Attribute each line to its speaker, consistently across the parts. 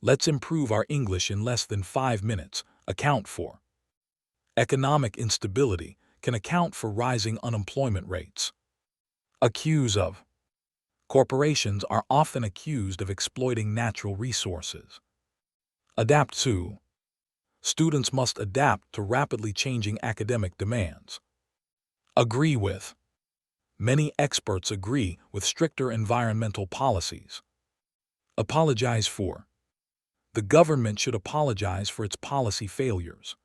Speaker 1: Let's improve our English in less than 5 minutes. Account for. Economic instability can account for rising unemployment rates. Accuse of. Corporations are often accused of exploiting natural resources. Adapt to. Students must adapt to rapidly changing academic demands. Agree with. Many experts agree with stricter environmental policies. Apologize for. The government should apologize for its policy failures.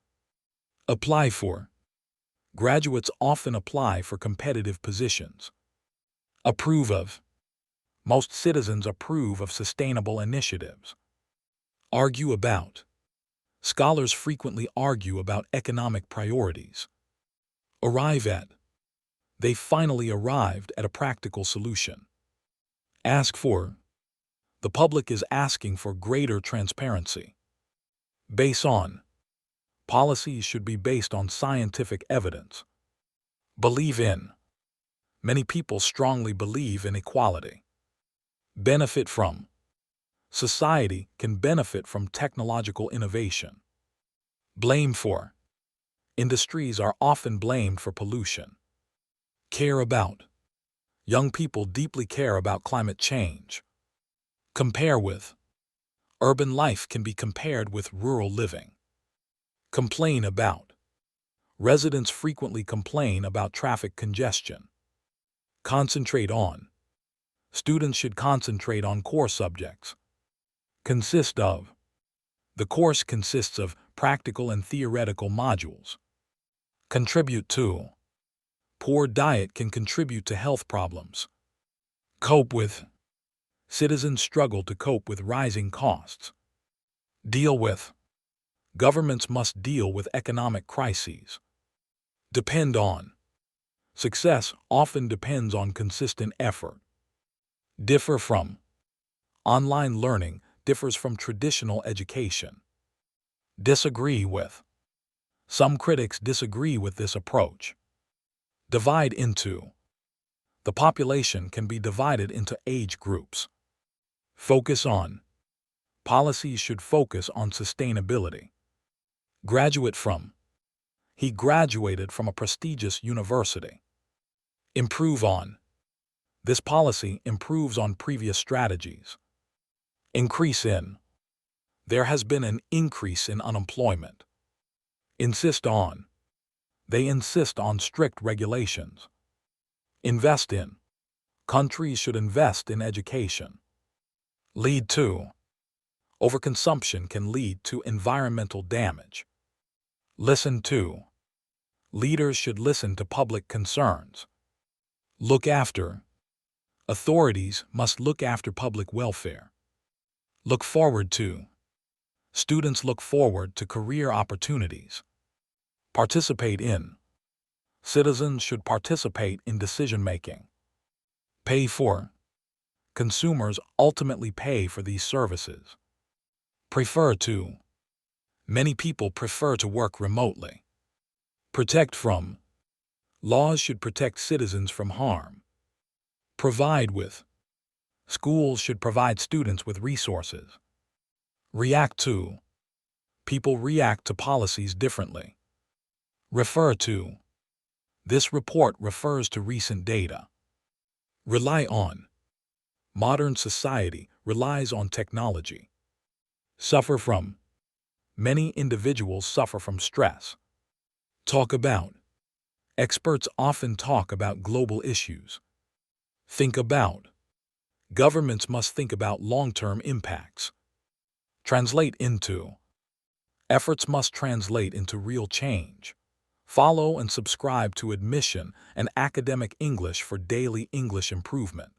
Speaker 1: Apply for. Graduates often apply for competitive positions. Approve of. Most citizens approve of sustainable initiatives. Argue about. Scholars frequently argue about economic priorities. Arrive at. They finally arrived at a practical solution. Ask for. The public is asking for greater transparency. Base on. Policies should be based on scientific evidence. Believe in. Many people strongly believe in equality. Benefit from. Society can benefit from technological innovation. Blame for. Industries are often blamed for pollution. Care about. Young people deeply care about climate change. Compare with. Urban life can be compared with rural living. Complain about. Residents frequently complain about traffic congestion. Concentrate on. Students should concentrate on core subjects. Consist of. The course consists of practical and theoretical modules. Contribute to. Poor diet can contribute to health problems. Cope with. Citizens struggle to cope with rising costs. Deal with. Governments must deal with economic crises. Depend on. Success often depends on consistent effort. Differ from. Online learning differs from traditional education. Disagree with. Some critics disagree with this approach. Divide into. The population can be divided into age groups. Focus on. Policies should focus on sustainability. Graduate from. He graduated from a prestigious university. Improve on. This policy improves on previous strategies. Increase in. There has been an increase in unemployment. Insist on. They insist on strict regulations. Invest in. Countries should invest in education. Lead to. Overconsumption can lead to environmental damage. Listen to. Leaders should listen to public concerns. Look after. Authorities must look after public welfare. Look forward to. Students look forward to career opportunities. Participate in. Citizens should participate in decision-making. Pay for. Consumers ultimately pay for these services. Prefer to. Many people prefer to work remotely. Protect from. Laws should protect citizens from harm. Provide with. Schools should provide students with resources. React to. People react to policies differently. Refer to. This report refers to recent data. Rely on. Modern society relies on technology. Suffer from. Many individuals suffer from stress. Talk about. Experts often talk about global issues. Think about. Governments must think about long-term impacts. Translate into. Efforts must translate into real change. Follow and subscribe to Admission and Academic English for daily English improvement.